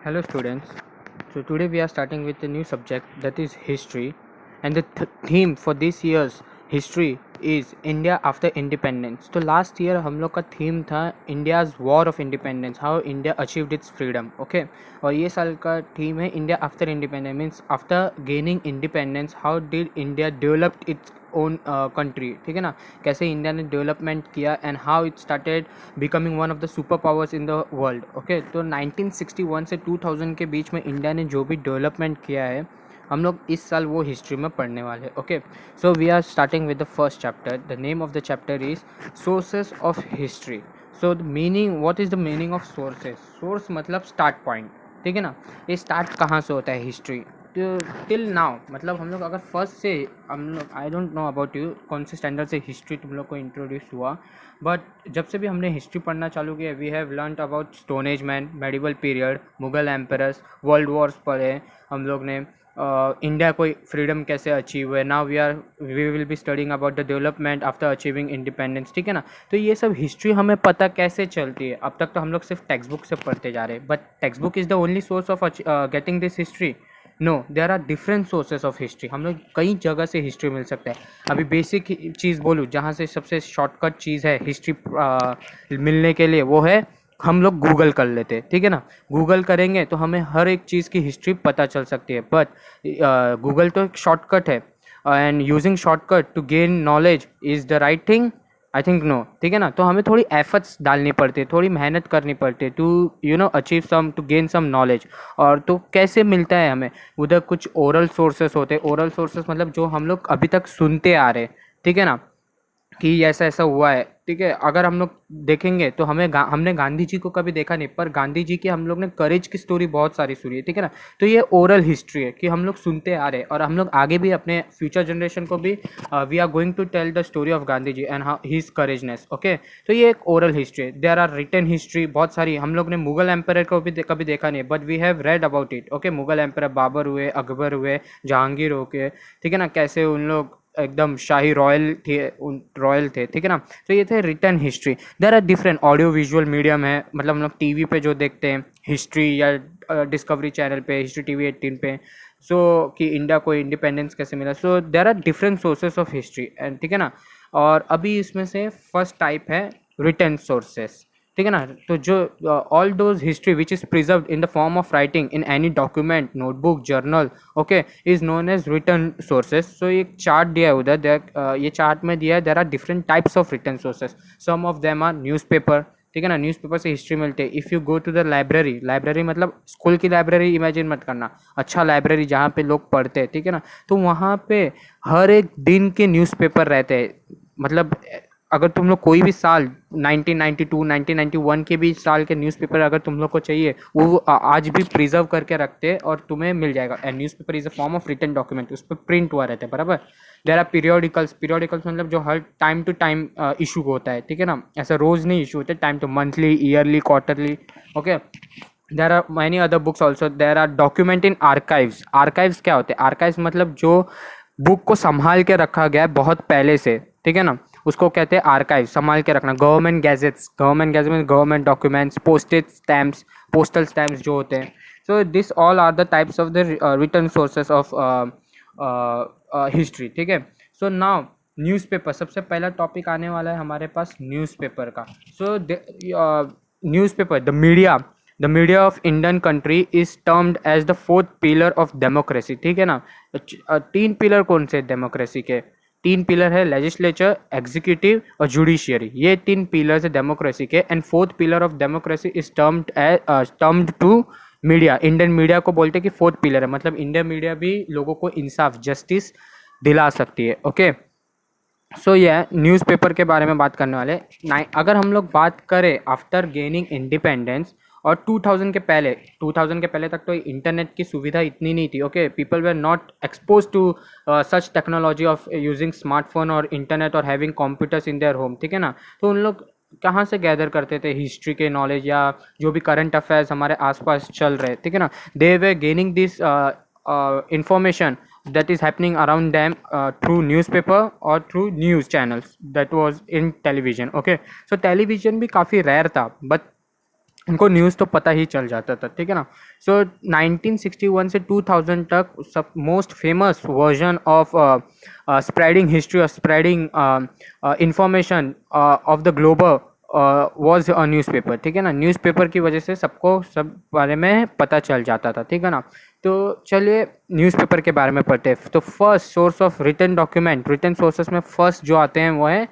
Hello students. So today we are starting with a new subject, that is history, and the theme for this year's history is India after independence. तो last year हम लोग का theme था India's war of independence, how India achieved its freedom, okay? और ये साल का theme है India after independence, means after gaining independence how did India develop its own country, ठीक है ना, कैसे इंडिया ने डेवलपमेंट किया and how it started becoming one of the super powers in the world. Okay, तो 1961 से 2000 के बीच में इंडिया ने जो भी डेवलपमेंट किया है हम लोग इस साल वो हिस्ट्री में पढ़ने वाले. Okay, so we are starting with the first chapter. The name of the chapter is sources of history. So the meaning, what is the meaning of sources? Source मतलब स्टार्ट पॉइंट, ठीक है ना. ये start कहाँ से होता है history till now, मतलब हम लोग अगर फर्स्ट से हम लोग, I don't know about you कौन से स्टैंडर्ड से हिस्ट्री तुम लोग को इंट्रोड्यूस हुआ, बट जब से भी हमने हिस्ट्री पढ़ना चालू किया we have learn about stone age man, medieval period, Mughal emperors, world wars पढ़े हम लोग ने, इंडिया को फ्रीडम कैसे अचीव हुए. Now we will be studying about the development after achieving independence, ठीक है ना. तो ये सब हिस्ट्री हमें पता कैसे चलती है. अब तक तो हम लोग सिर्फ टेक्स्ट बुक से पढ़ते जा रहे हैं, but text book is the only source of getting this history. No, there are different sources of history. हम लोग कई जगह से हिस्ट्री मिल सकता है. अभी बेसिक चीज़ बोलूँ जहाँ से सबसे शॉर्टकट चीज़ है हिस्ट्री मिलने के लिए, वो है हम लोग गूगल कर लेते हैं, ठीक है ना. गूगल करेंगे तो हमें हर एक चीज़ की हिस्ट्री पता चल सकती है. बट गूगल तो एक शॉर्टकट है and using shortcut to gain knowledge is the right thing, I think no, ठीक है ना. तो हमें थोड़ी एफर्ट्स डालनी पड़ती है, थोड़ी मेहनत करनी पड़ती है to achieve some, to gain some knowledge. और तो कैसे मिलता है हमें? उधर कुछ ओरल सोर्सेस होते हैं. ओरल सोर्सेस मतलब जो हम लोग अभी तक सुनते आ रहे, ठीक है ना, कि ऐसा ऐसा हुआ है, ठीक है. अगर हम लोग देखेंगे तो हमने गांधी जी को कभी देखा नहीं, पर गांधी जी की हम लोग ने करेज की स्टोरी बहुत सारी सुनी है, ठीक है ना. तो ये ओरल हिस्ट्री है कि हम लोग सुनते आ रहे हैं और हम लोग आगे भी अपने फ्यूचर जनरेशन को भी we are going to tell the story of Gandhi ji and his courageness. Okay, तो ये एक ओरल हिस्ट्री है. देयर आर रिटन हिस्ट्री बहुत सारी. हम लोग ने मुगल एम्पायर को भी कभी देखा नहीं, but we have read about it. Okay, Mughal empire Babur हुए, अकबर हुए, जहांगीर हो के, ठीक है ना, कैसे उन लोग एकदम शाही रॉयल थे, ठीक है ना. तो ये थे written history. There are different audio visual medium है, मतलब हम लोग टीवी पे जो देखते हैं हिस्ट्री, या डिस्कवरी चैनल पे, हिस्ट्री टीवी 18 पे, सो कि इंडिया को इंडिपेंडेंस कैसे मिला. So there are different sources of history and, ठीक है ना. और अभी इसमें से फर्स्ट टाइप है रिटर्न सोर्सेस, ठीक है ना. तो जो all those history which is preserved in the form of writing in any document, notebook, journal, okay, is known as written sources. So एक चार्ट दिया है उधर, ये चार्ट में दिया है there are different types of written sources. Some of them are newspaper, ठीक है ना. न्यूज़पेपर से हिस्ट्री मिलते हैं. If you go to the library, library मतलब स्कूल की लाइब्रेरी इमेजिन मत करना, अच्छा लाइब्रेरी जहाँ पे लोग पढ़ते हैं, ठीक है ना. तो वहाँ पे हर एक दिन के न्यूज़पेपर रहते हैं. मतलब अगर तुम लोग कोई भी साल 1992 1991 के भी साल के न्यूज़पेपर अगर तुम लोग को चाहिए, वो आज भी प्रिजर्व करके रखते हैं और तुम्हें मिल जाएगा. And newspaper is a form of written document, उस पर प्रिंट हुआ रहता है, बराबर. देर आर पीरियोडिकल्स मतलब जो हर टाइम टू टाइम इशू होता है, ठीक है ना. ऐसा रोज़ नहीं इशू होता है, time to monthly, yearly, quarterly. Okay, there are many other books also. There are document in archives. Archives क्या होते हैं? आर्काइव्स मतलब जो बुक को संभाल के रखा गया है बहुत पहले से, ठीक है ना, उसको कहते हैं आर्काइव. संभाल के रखना. गवर्नमेंट गैजेट्स में गवर्नमेंट डॉक्यूमेंट्स, पोस्टल स्टैम्प्स जो होते हैं. So this all are the types of the written sources of history, ठीक है. सो नाउ न्यूज़पेपर, सबसे पहला टॉपिक आने वाला है हमारे पास न्यूज़पेपर का. So newspaper, the media of Indian country is termed as the fourth pillar of democracy, ठीक है ना. तीन पिलर कौन से डेमोक्रेसी के? तीन पिलर है, लेजिस्लेचर, एग्जीक्यूटिव और जुडिशियरी. ये तीन पिलर्स है डेमोक्रेसी के. And fourth pillar of democracy is termed to media. Indian media को बोलते हैं कि फोर्थ पिलर है, मतलब इंडियन मीडिया भी लोगों को इंसाफ, जस्टिस दिला सकती है. ओके, सो ये न्यूज़पेपर के बारे में बात करने वाले. अगर हम लोग बात करें आफ्टर गेनिंग इंडिपेंडेंस और 2000 के पहले तक तो इंटरनेट की सुविधा इतनी नहीं थी. Okay, people were not expose to such technology of using smartphone और इंटरनेट और having computers in their home, ठीक है ना. तो उन लोग कहाँ से गैदर करते थे हिस्ट्री के नॉलेज या जो भी करंट अफेयर्स हमारे आसपास चल रहे, ठीक है ना. They were gaining this information that is happening around them through newspaper or through news channels that was in television. Okay, so television भी काफ़ी rare था, but उनको न्यूज़ तो पता ही चल जाता था, ठीक है ना। सो 1961 से 2000 तक सब most famous version of spreading history और spreading information of the global was a newspaper, ठीक है ना। न्यूज़पेपर की वजह से सबको सब बारे में पता चल जाता था, ठीक है ना। तो चलिए न्यूज़पेपर के बारे में पढ़ते हैं। तो first source of written document, written sources में फर्स्ट जो आते हैं वो है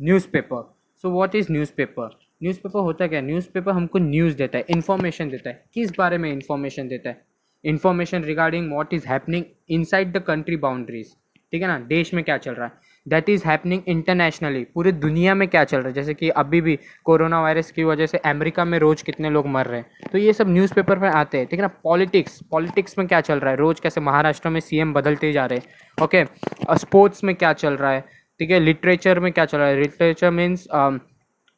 newspaper. So what is newspaper? Newspaper होता क्या है? न्यूज़पेपर हमको न्यूज़ देता है, इन्फॉर्मेशन देता है। किस बारे में इन्फॉर्मेशन देता है? Information regarding what is happening inside the country boundaries, ठीक है ना। देश में क्या चल रहा है, दैट इज़ हैपनिंग इंटरनेशनली, पूरी दुनिया में क्या चल रहा है। जैसे कि अभी भी कोरोना वायरस की वजह से अमेरिका में रोज़ कितने लोग मर रहे हैं, तो ये सब न्यूज़पेपर में आते हैं, ठीक है ना। पॉलिटिक्स, पॉलिटिक्स में क्या चल रहा है, रोज़ कैसे महाराष्ट्र में सीएम बदलते जा रहे हैं, ओके। स्पोर्ट्स में क्या चल रहा है, ठीक है। लिटरेचर में क्या चल रहा है, लिटरेचर मीन्स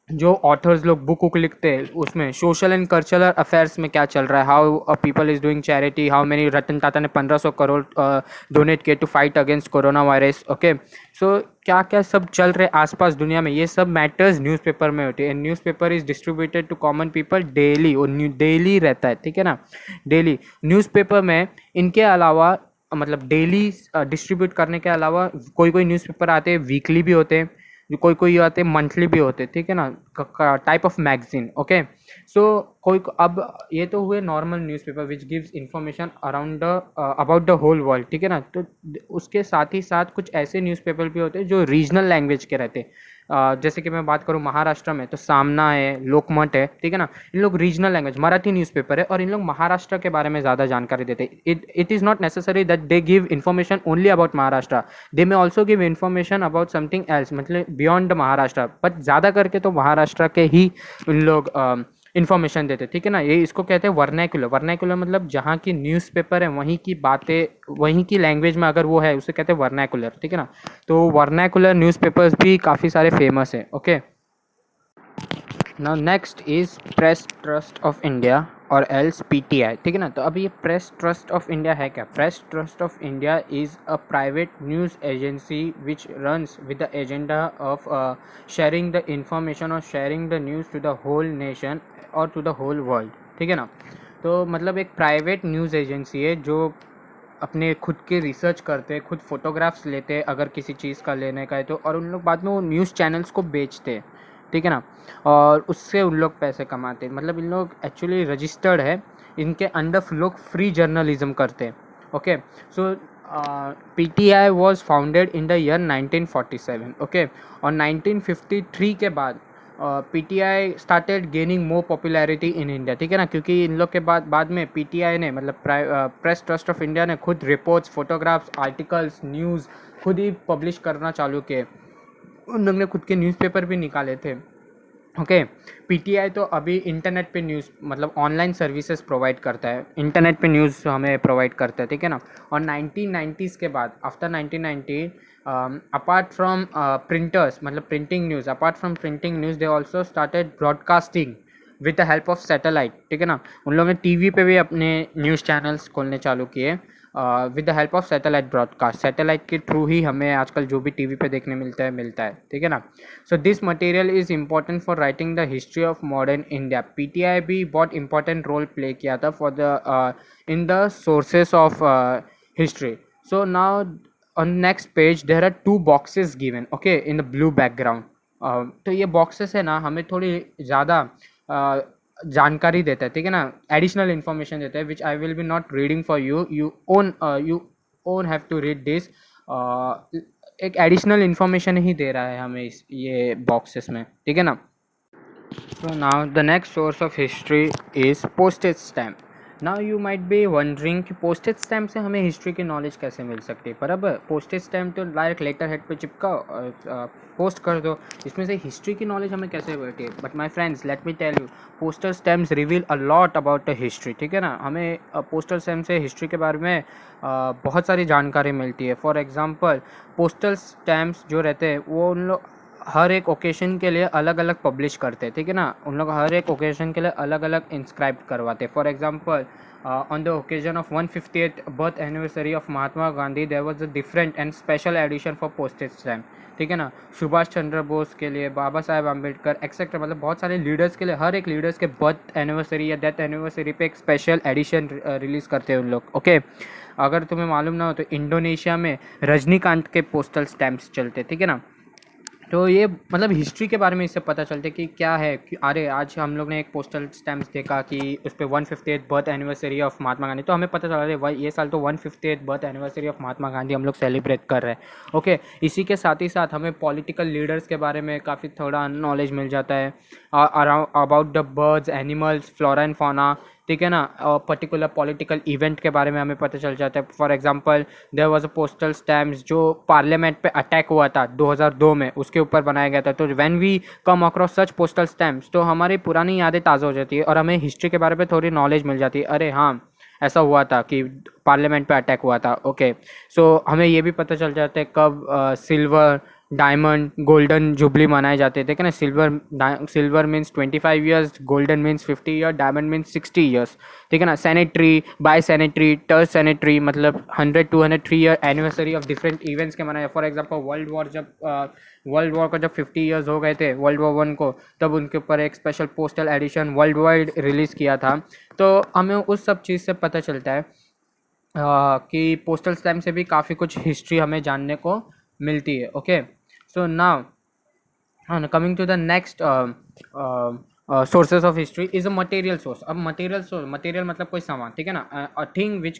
जो ऑथर्स लोग बुक वुक लिखते हैं उसमें। सोशल एंड कल्चरल अफेयर्स में क्या चल रहा है, how people is doing charity, how many, Ratan Tata ने 1500 करोड़ डोनेट किए to fight against corona virus, okay. So क्या क्या सब चल रहे आसपास दुनिया में, ये सब मैटर्स न्यूज़पेपर में होते हैं। Newspaper is distributed to common people daily, और डेली रहता है, ठीक है ना, डेली। न्यूज़पेपर में इनके अलावा मतलब डेली डिस्ट्रीब्यूट करने के अलावा कोई कोई न्यूज़पेपर आते हैं वीकली भी होते हैं, जो कोई कोई आते हैं मंथली भी होते, ठीक है ना, type of magazine, okay. So कोई अब ये तो हुए normal newspaper which gives information around the about the whole world, ठीक है ना। तो उसके साथ ही साथ कुछ ऐसे न्यूज़पेपर भी होते हैं जो रीजनल लैंग्वेज के रहते हैं। जैसे कि मैं बात करूँ महाराष्ट्र में तो सामना है, लोकमत है, ठीक है ना। इन लोग रीजनल लैंग्वेज मराठी न्यूज़पेपर है और इन लोग महाराष्ट्र के बारे में ज़्यादा जानकारी देते हैं। It is not necessary that they give information only about Maharashtra, they may also give information about something else, मतलब बियॉन्ड द महाराष्ट्र, बट ज़्यादा करके तो महाराष्ट्र के ही उन लोग इन्फॉर्मेशन देते, ठीक है ना। ये इसको कहते हैं वर्नैकुलर। वर्नैकुलर मतलब जहाँ की न्यूज़पेपर है वहीं की बातें वहीं की लैंग्वेज में अगर वो है उसे कहते हैं वर्नैकुलर, ठीक है ना। तो वर्नैकुलर न्यूज़पेपर्स भी काफ़ी सारे फेमस है, okay. Now next is press trust of India और एल्स पीटीआई, ठीक है ना। तो अभी ये प्रेस ट्रस्ट ऑफ इंडिया है क्या? Press trust of India is a private news agency which runs with the agenda of sharing the information और sharing the news to the whole nation और टू द होल वर्ल्ड, ठीक है ना। तो मतलब एक प्राइवेट न्यूज़ एजेंसी है जो अपने खुद के रिसर्च करते हैं, खुद फोटोग्राफ्स लेते हैं अगर किसी चीज़ का लेने का है तो, और उन लोग बाद में वो न्यूज़ चैनल्स को बेचते हैं, ठीक है ना। और उससे उन लोग पैसे कमाते हैं, मतलब इन लोग एक्चुअली रजिस्टर्ड है, इनके अंडर लोग फ्री जर्नलिज्म करते हैं, okay. So PTI was founded in the year 1947, okay. और 1953 के बाद PTI started gaining more popularity in India, ठीक है ना। क्योंकि इन लोग के बाद में पीटीआई ने मतलब प्रेस ट्रस्ट ऑफ इंडिया ने खुद रिपोर्ट्स, फोटोग्राफ्स, आर्टिकल्स, न्यूज़ खुद ही पब्लिश करना चालू किए। उन लोग ने खुद के न्यूज़पेपर भी निकाले थे, ओके। पीटीआई तो अभी इंटरनेट पे न्यूज़ मतलब ऑनलाइन सर्विसेज प्रोवाइड करता है, इंटरनेट पे न्यूज़ हमें प्रोवाइड करता है, ठीक है ना। और 1990s के बाद आफ्टर 1990 अपार्ट फ्रॉम प्रिंटर्स मतलब printing news, apart from printing news they also started broadcasting with the help of satellite, ठीक है ना। उन लोगों ने टीवी पे भी अपने न्यूज़ चैनल्स खोलने चालू किए with the help of satellite broadcast. Satellite के थ्रू ही हमें आजकल जो भी टीवी पे देखने मिलता है, ठीक है ना। So this material is important for writing the history of modern India. PTI भी बहुत इंपॉर्टेंट रोल प्ले किया था for the in the sources of history. So now on next page there are two boxes given, okay, in the blue background. तो ये boxes है ना हमें थोड़ी ज़्यादा जानकारी देता है, ठीक है ना, एडिशनल इन्फॉर्मेशन देता है which I will be not reading for you, you own have to read this. एक एडिशनल इन्फॉर्मेशन ही दे रहा है हमें इस ये बॉक्सेस में, ठीक है ना। So now the next source of history is postage stamp. Now you might be wondering कि पोस्टेज स्टैम्प से हमें हिस्ट्री की नॉलेज कैसे मिल सकती है। पर अब पोस्टेज स्टैम्प तो डायरेक्ट लेटर हेड पे चिपकाओ और पोस्ट कर दो, इसमें से हिस्ट्री की नॉलेज हमें कैसे बैठी है। But my friends let me tell you, postal stamps reveal a lot about the history, ठीक है ना। हमें पोस्टल स्टैम्प से हिस्ट्री के बारे में बहुत सारी जानकारी मिलती है। फॉर एग्जांपल पोस्टल स्टैम्प्स जो रहते हैं वो उन लोग हर एक ओकेशन के लिए अलग अलग पब्लिश करते, ठीक है ना, उन लोग हर एक ओकेशन के लिए अलग अलग इंस्क्राइब करवाते. For example on the occasion of 150th birth anniversary of Mahatma Gandhi there was a different and special edition for postage stamp, ठीक है ना. सुभाष चंद्र बोस के लिए, बाबा साहेब आम्बेडकर एक्सेट्रा, मतलब बहुत सारे लीडर्स के लिए हर एक लीडर्स के बर्थ एनिवर्सरी या डेथ एनिवर्सरी पे एक स्पेशल एडिशन रिलीज़ करते हैं उन लोग. ओके, अगर तुम्हें मालूम ना हो तो इंडोनेशिया में रजनीकांत के पोस्टल स्टैम्प्स चलते, ठीक है ना. तो ये मतलब हिस्ट्री के बारे में इससे पता चलता है कि क्या है कि अरे आज हम लोग ने एक पोस्टल स्टैम्प्स देखा कि उस पर 150th birth anniversary of Mahatma Gandhi, तो हमें पता चला अरे भाई ये साल तो 150th birth anniversary of Mahatma Gandhi हम लोग सेलिब्रेट कर रहे हैं. ओके, इसी के साथ ही साथ हमें पॉलिटिकल लीडर्स के बारे में काफ़ी थोड़ा नॉलेज मिल जाता है around about the birds, animals, flora and fauna, ठीक है ना. पर्टिकुलर पॉलिटिकल इवेंट के बारे में हमें पता चल जाता है. For example there was a postal stamps जो पार्लियामेंट पे अटैक हुआ था 2002 में, उसके ऊपर बनाया गया था. तो when we come across such postal stamps तो हमारी पुरानी यादें ताज़ा हो जाती है और हमें हिस्ट्री के बारे में थोड़ी नॉलेज मिल जाती है. अरे हाँ, ऐसा हुआ था कि पार्लियामेंट पे अटैक हुआ था. ओके, सो हमें ये भी पता चल जाता है कब सिल्वर, डायमंड, गोल्डन जुबली मनाए जाते थे, ना. Silver means 25 years, golden means 50 year, diamond means 60 years, ठीक है ना. सैनिटरी, बाई सैनिटरी, टर्च सैनिटरी, मतलब 100-203 year anniversary of different events के मनाए. फॉर एग्जांपल वर्ल्ड वॉर का जब 50 ईयर्स हो गए थे वर्ल्ड वॉर 1 को, तब उनके ऊपर एक special postal edition world wide release किया था. तो हमें उस सब चीज़ से पता चलता है कि पोस्टल स्टैम्प से भी काफ़ी कुछ हिस्ट्री हमें जानने को मिलती है. Okay, so now coming to the next sources of history is a material source. अब material मतलब कोई सामान, ठीक है ना. a thing which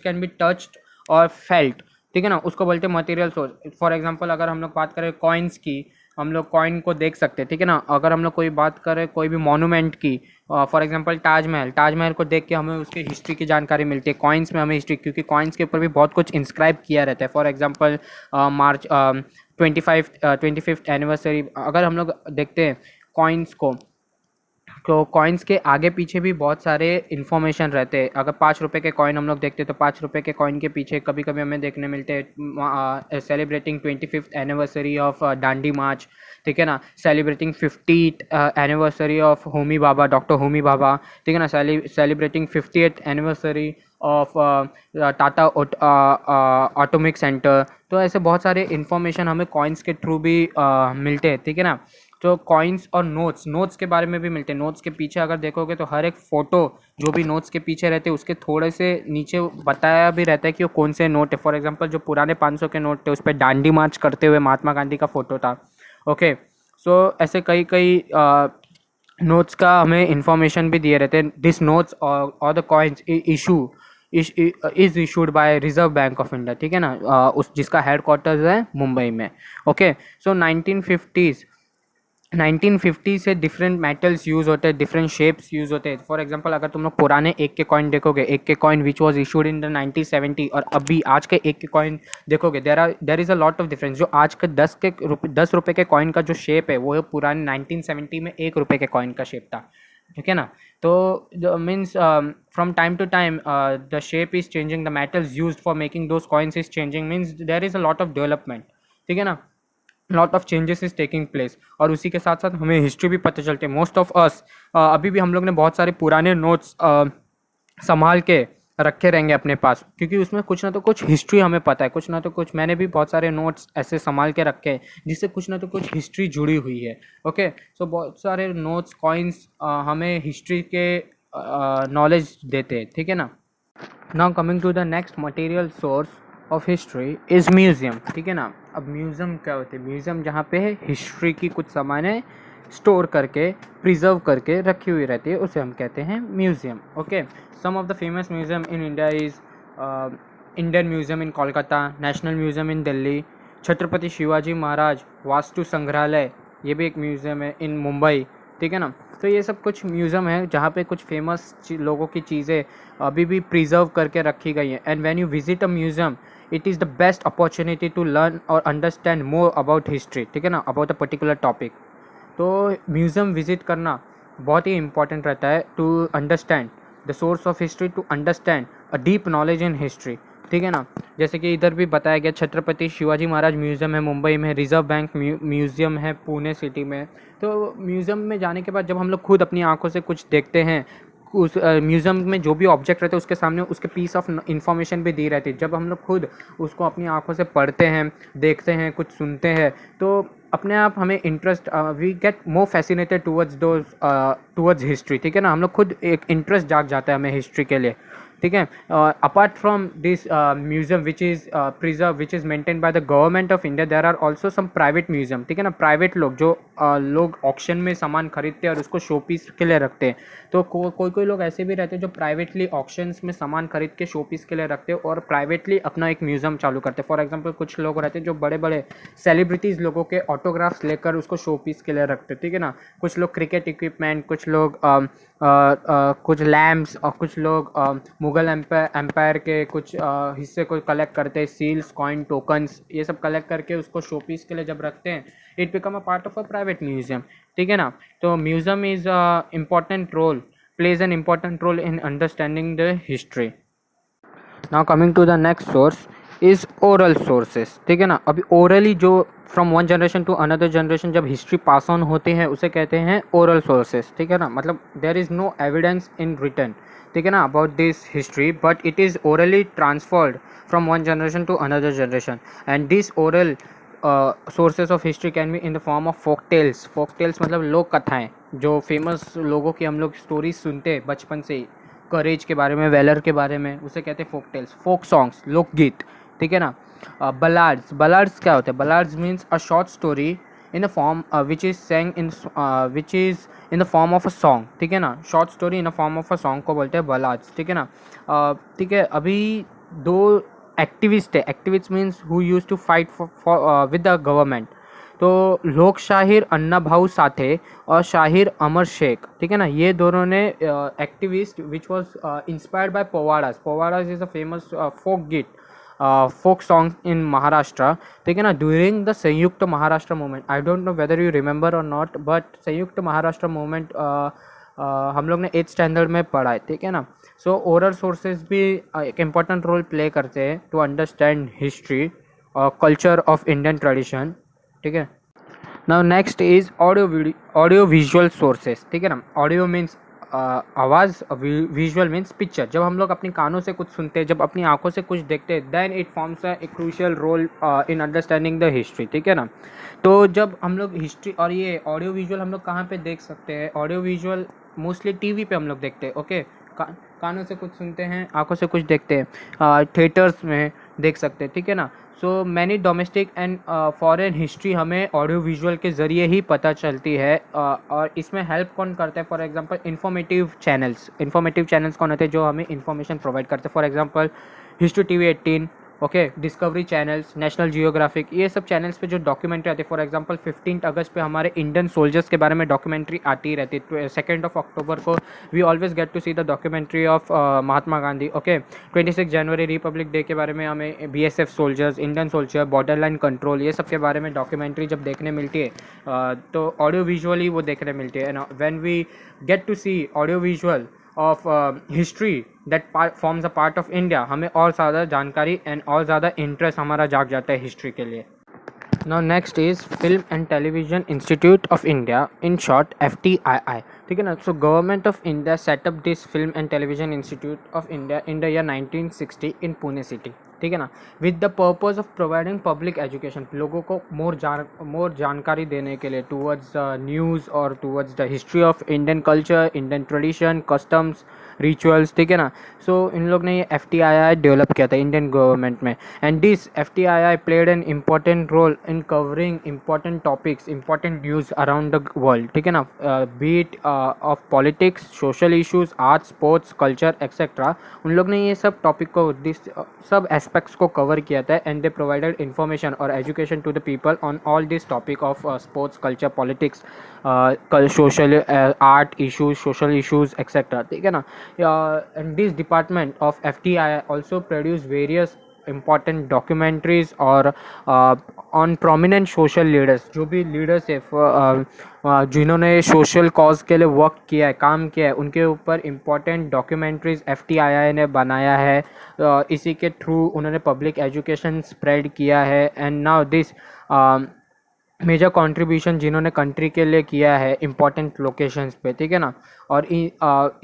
can be touched or felt, ठीक है ना, उसको बोलते हैं मटेरियल सोर्स. फॉर एग्जांपल अगर हम लोग बात करें कॉइन्स की, हम लोग कॉइन को देख सकते हैं, ठीक है ना. अगर हम लोग कोई बात करें कोई भी मॉन्यूमेंट की, फॉर एग्जांपल ताजमहल को देख के हमें उसकी हिस्ट्री की जानकारी मिलती है. कॉइन्स में हमें हिस्ट्री, क्योंकि कॉइन्स के ऊपर भी बहुत कुछ इंस्क्राइब किया रहता है. For example March 25th anniversary अगर हम लोग देखते हैं कॉइन्स को, तो कॉइन्स के आगे पीछे भी बहुत सारे इन्फॉर्मेशन रहते हैं. अगर 5 रुपये के कॉइन हम लोग देखते हैं तो 5 रुपये के कॉइन के पीछे कभी कभी हमें देखने मिलते हैं celebrating 25th anniversary of Dandi march, ठीक है ना. Celebrating 50th anniversary of Homi Bhabha, doctor Homi Bhabha, ठीक है ना. Celebrating 50th anniversary of Tata atomic centre. तो ऐसे बहुत सारे इन्फॉर्मेशन हमें कॉइन्स के थ्रू भी मिलते हैं, ठीक है ना. तो कॉइन्स और नोट्स के बारे में भी मिलते हैं. नोट्स के पीछे अगर देखोगे तो हर एक फ़ोटो जो भी नोट्स के पीछे रहते हैं उसके थोड़े से नीचे बताया भी रहता है कि वो कौन से नोट है. फॉर एग्जांपल जो पुराने 500 के नोट थे उस पर दांडी मार्च करते हुए महात्मा गांधी का फ़ोटो था. ओके, सो ऐसे कई नोट्स का हमें इंफॉर्मेशन भी दिए रहते हैं. दिस नोट्स और the coins is issued by reserve bank of India, ठीक है ना. उस जिसका हेड क्वार्टर्स है मुंबई में. ओके, सो 1950 से डिफरेंट मेटल्स यूज़ होते हैं, डिफरेंट शेप्स यूज़ होते हैं. फॉर एग्जांपल अगर तुम लोग पुराने 1 के कॉइन देखोगे, 1 के coin which was issued in the 1970 और अभी आज के 1 के कॉइन देखोगे, there is a lot of difference. जो आज के 10 रुपये के कॉइन का जो शेप है वो पुराने 1970 में 1 रुपये के कॉइन का शेप था, ठीक है ना. तो means from time to time the shape is changing, the metals used for making those coins is changing, means there is a lot of development, ठीक है ना. Lot of changes is taking place. और उसी के साथ साथ हमें history भी पता चलती है. मोस्ट ऑफ अस अभी भी हम लोग ने बहुत सारे पुराने नोट्स संभाल के रखे रहेंगे अपने पास, क्योंकि उसमें कुछ ना तो कुछ हिस्ट्री हमें पता है, कुछ ना तो कुछ. मैंने भी बहुत सारे नोट्स ऐसे संभाल के रखे हैं जिससे कुछ ना तो कुछ हिस्ट्री जुड़ी हुई है. ओके, सो बहुत सारे नोट्स, कॉइन्स हमें हिस्ट्री के नॉलेज देते हैं, ठीक है ना. Now coming to the next material source of history is museum, ठीक है ना. अब म्यूज़ियम क्या होते हैं? म्यूज़ियम जहाँ पे हिस्ट्री की कुछ सामानें स्टोर करके, प्रिजर्व करके रखी हुई रहती है, उसे हम कहते हैं museum. Okay, some of the famous museum in India is Indian museum in Kolkata, national museum in Delhi, Chhatrapati Shivaji Maharaj Vastu Sangrahalaya, ये भी एक म्यूज़ियम है इन मुंबई, ठीक है ना. तो ये सब कुछ म्यूज़ियम है जहाँ पे कुछ फेमस लोगों की चीज़ें अभी भी प्रिजर्व करके रखी गई हैं. And when you visit a museum it is the best opportunity to learn और अंडरस्टैंड मोर अबाउट हिस्ट्री, ठीक है ना, अबाउट अ पर्टिकुलर टॉपिक. तो म्यूज़ियम विजिट करना बहुत ही इंपॉर्टेंट रहता है to understand the source of history, to understand a deep knowledge in history. ठीक है ना। जैसे कि इधर भी बताया गया छत्रपति शिवाजी महाराज म्यूज़ियम है मुंबई में, रिज़र्व बैंक म्यूज़ियम है पुणे सिटी में। तो म्यूज़ियम में जाने के बाद जब हम लोग खुद अपनी आंखों से कुछ देखते हैं, उस म्यूज़ियम में जो भी ऑब्जेक्ट रहते हैं उसके सामने उसके पीस ऑफ इन्फॉर्मेशन भी दी रहती है। जब हम लोग खुद उसको अपनी आंखों से पढ़ते हैं, देखते हैं, कुछ सुनते हैं, तो अपने आप हमें interest, we get more fascinated towards history. ठीक है ना, हम लोग खुद एक इंटरेस्ट जाग जाता है हमें हिस्ट्री के लिए। ठीक है। Apart from this museum which is preserve, which is maintain by the government of India, there are also some private museum. ठीक है ना, प्राइवेट लोग जो लोग ऑक्शन में सामान खरीदते हैं और उसको शो पीस के लिए रखते हैं। तो कोई कोई लोग ऐसे भी रहते हैं जो प्राइवेटली ऑक्शंस में सामान खरीद के शो पीस के लिए रखते हैं और प्राइवेटली अपना एक म्यूजियम चालू करते हैं। फॉर एग्जाम्पल कुछ लोग रहते हैं जो बड़े बड़े सेलिब्रिटीज़ लोगों के ऑटोग्राफ्स लेकर उसको शो पीस के लिए रखते हैं। ठीक है ना, कुछ लोग क्रिकेट इक्विपमेंट, कुछ लोग कुछ लैम्प्स और कुछ लोग मुगल एम्पायर के कुछ हिस्से को कलेक्ट करते हैं, सील्स, कॉइन, टोकन्स, ये सब कलेक्ट करके उसको शो पीस के लिए जब रखते हैं, it become a part of a private museum. ठीक है ना। तो museum is important role, plays an important role in understanding the history. Now coming to the next source is oral sources. ठीक है ना, अभी ओरली जो from one generation to another generation जब हिस्ट्री पास ऑन होती है उसे कहते हैं ओरल सोर्सेस। ठीक है ना, मतलब there is no evidence in written, ठीक है ना, about this history, but it is orally transferred from one generation to another generation. And this oral sources of history can be in the form of folk tales. Folk tales मतलब लोक कथाएँ, जो famous लोगों की हम लोग stories सुनते हैं बचपन से ही, करेज के बारे में, वेलर के बारे में, उसे कहते हैं फोक टेल्स, फोक सॉन्ग्स, लोकगीत। ठीक है ना। बलाड्स, बलाड्स क्या होते हैं? Ballads means a short story in a form which is sung in which is in the form of a song. ठीक है ना, short story in a form of a song को बोलते हैं बलाड्स। ठीक है ना। ठीक है, अभी दो एक्टिविस्ट है, activist means who use to fight with the government. तो लोक शाहिर अन्ना भाऊ साथे और शाहिर अमर शेख, ठीक है ना, ये दोनों ने activist which was inspired by powadas. Powadas is a famous folk गीत, फोक सॉन्ग इन महाराष्ट्र। ठीक है ना, ड्यूरिंग द संयुक्त Maharashtra movement, I don't know whether you remember और नॉट, बट संयुक्त महाराष्ट्र मूवमेंट हम लोग ने 8th स्टैंडर्ड में पढ़ा है। ठीक है ना। सो ओरल सोर्सेज भी एक इम्पॉर्टेंट रोल प्ले करते हैं टू अंडरस्टैंड हिस्ट्री और कल्चर ऑफ इंडियन ट्रेडिशन। ठीक है। Now next is audio visual sources. ठीक है ना, ऑडियो मीन्स आवाज़, विजुअल मीन्स पिक्चर। जब हम लोग अपनी कानों से कुछ सुनते हैं, जब अपनी आंखों से कुछ देखते हैं, then it forms a crucial role in understanding the history. ठीक है ना। तो जब हम लोग हिस्ट्री और ये ऑडियो विजुअल हम लोग कहाँ पे देख सकते हैं? ऑडियो विजुअल मोस्टली टीवी पे हम लोग देखते हैं। ओके, कानों से कुछ सुनते हैं, आंखों से कुछ देखते हैं, थिएटर्स में देख सकते हैं। ठीक है ना। So many domestic and foreign history हमें ऑडियो विजुअल के ज़रिए ही पता चलती है। और इसमें हेल्प कौन करता है? For example informative channels. Informative channels कौन होते हैं? जो हमें इन्फॉर्मेशन प्रोवाइड करते हैं। For example history TV 18, okay, discovery channels, national geographic, ये सब चैनल्स पे जो डॉक्यूमेंट्री आती है। फॉर एग्जांपल 15 अगस्त पे हमारे इंडियन सोल्जर्स के बारे में डॉक्यूमेंट्री आती रहती है। 2 अक्टूबर को we always get to see the documentary of Mahatma Gandhi. Okay, 26 जनवरी रिपब्लिक डे के बारे में हमें BSF soldiers, Indian soldier, border line control, ये सब के बारे में डॉक्यूमेंट्री जब देखने मिलती है तो ऑडियो विजुअली वो देखने मिलती है। When we get to see audio visual of history that forms a part of India, हमें और ज़्यादा जानकारी एंड और ज़्यादा इंटरेस्ट हमारा जाग जाता है हिस्ट्री के लिए। Now next is film and television institute of India, in short FTII। ठीक है ना। So government of India setup this film and television institute of India in the year 1960 in Pune city. ठीक है ना, with the purpose of providing public education, लोगों को मोर जानकारी देने के लिए टूवर्ड्स न्यूज़ और towards the history of Indian culture, Indian tradition, customs, rituals. ठीक है ना। सो इन लोग ने ये FTII डेवलप किया था इंडियन गवर्नमेंट में। And this FTII played an important role in covering important topics, important news around the world. ठीक है ना, beat of politics, social issues, arts, sports, culture etcetera. उन लोग ने ये सब टॉपिक को, सब एस्पेक्ट्स को कवर किया था। एंड दे प्रोवाइडेड इन्फॉर्मेशन और education to the people on all this topic of sports, culture, politics, social art issues, social issues etcetera. ठीक है ना। And this department of FTI also produce various important documentaries और on prominent social leaders, जो भी leaders है जिन्होंने social cause के लिए वर्क किया है, काम किया है, उनके ऊपर इम्पॉर्टेंट डॉक्यूमेंट्रीज FTII ने बनाया है। इसी के थ्रू उन्होंने पब्लिक एजुकेशन स्प्रेड किया है। And now this major contribution जिन्होंने कंट्री के लिए किया है इम्पॉर्टेंट लोकेशंस पे, ठीक है ना। और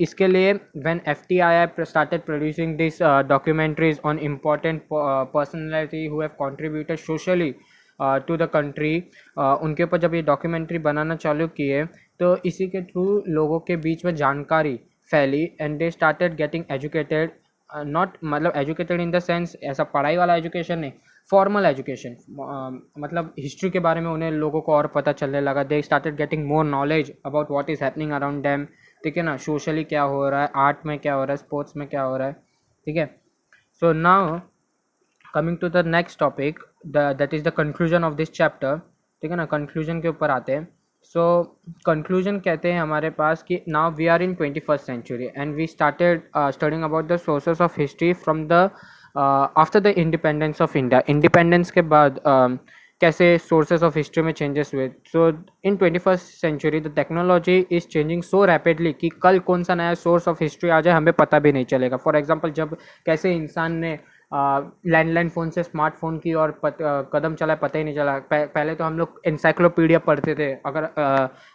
इसके लिए when FTII started producing this documentaries on important personality who have contributed socially to the country, उनके ऊपर जब ये डॉक्यूमेंट्री बनाना चालू किए तो इसी के थ्रू लोगों के बीच में जानकारी फैली and they started getting educated. Not मतलब एजुकेटेड इन द सेंस ऐसा पढ़ाई वाला एजुकेशन नहीं, फॉर्मल एजुकेशन, मतलब हिस्ट्री के बारे में उन्हें लोगों को और पता चलने लगा। They started getting more knowledge about what is happening around them, ठीक है ना। सोशली क्या हो रहा है, आर्ट में क्या हो रहा है, स्पोर्ट्स में क्या हो रहा है, ठीक है। So now coming to the next topic, that is the conclusion of this chapter, ठीक है ना। कंक्लूजन के ऊपर आते हैं। सो कंक्लूजन कहते हैं हमारे पास कि now we are in 21st century and we started studying about the sources of history from the after the independence of India. Independence के बाद कैसे सोर्सेस ऑफ हिस्ट्री में चेंजेस हुए। So in 21st century the technology is changing so rapidly कि कल कौन सा नया सोर्स ऑफ हिस्ट्री आ जाए हमें पता भी नहीं चलेगा। फॉर एग्जांपल जब कैसे इंसान ने लैंडलाइन फ़ोन से स्मार्टफोन की और कदम चला, पता ही नहीं चला। पहले तो हम लोग इंसाइक्लोपीडिया पढ़ते थे, अगर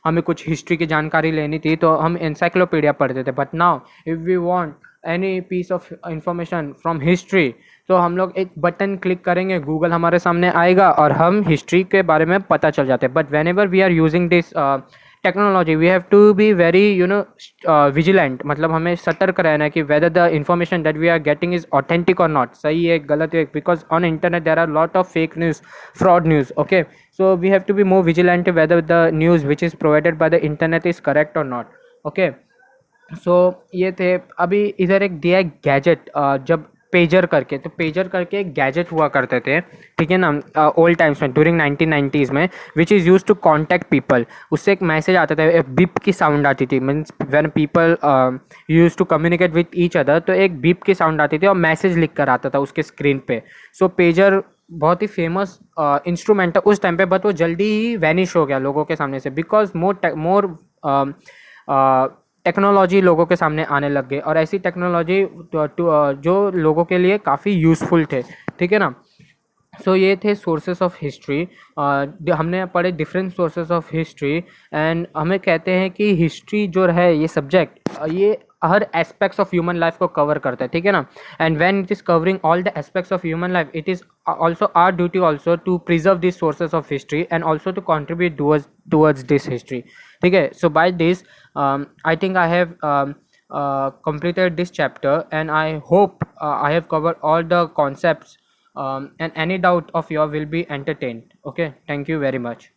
हमें कुछ हिस्ट्री की जानकारी लेनी थी तो हम इंसाइक्लोपीडिया पढ़ते थे। But now if we want any piece of information from history तो हम लोग एक बटन क्लिक करेंगे, गूगल हमारे सामने आएगा और हम हिस्ट्री के बारे में पता चल जाते हैं। But whenever we are using this technology we have to be very vigilant, मतलब हमें सतर्क रहना है कि whether the information that we are getting is authentic और नॉट, सही है गलत है, because on internet there are lot of fake news, fraud news, okay. So we have to be more vigilant whether the news which is provided by the internet is correct और not, okay. So ये थे। अभी इधर एक दिया है gadget, जब pager करके, तो पेजर करके एक गैजेट हुआ करते थे, ठीक है ना, ओल्ड टाइम्स में ड्यूरिंग 1990s में, which is use to contact people. उससे एक मैसेज आता था, बीप की साउंड आती थी, means when people use to communicate with each other, तो एक बीप की साउंड आती थी और मैसेज लिख कर आता था उसके स्क्रीन पे। सो पेजर बहुत ही फेमस इंस्ट्रूमेंट है उस टाइम पे, बट वो जल्दी ही वैनिश हो गया लोगों के सामने से, बिकॉज मोर टेक्नोलॉजी लोगों के सामने आने लग गए और ऐसी टेक्नोलॉजी जो लोगों के लिए काफ़ी यूज़फुल थे, ठीक है ना। सो ये थे सोर्सेस ऑफ हिस्ट्री। हमने पढ़े different sources of history and हमें कहते हैं कि हिस्ट्री जो है ये सब्जेक्ट ये हर एस्पेक्ट्स ऑफ ह्यूमन लाइफ को कवर करता है, ठीक है ना। And when it is covering all the aspects of human life, it is also our duty also to preserve these sources of history and also to contribute towards this history, ठीक है। So by this I think I have completed this chapter and I hope I have covered all the concepts and any doubt of your will be entertained, okay. Thank you very much.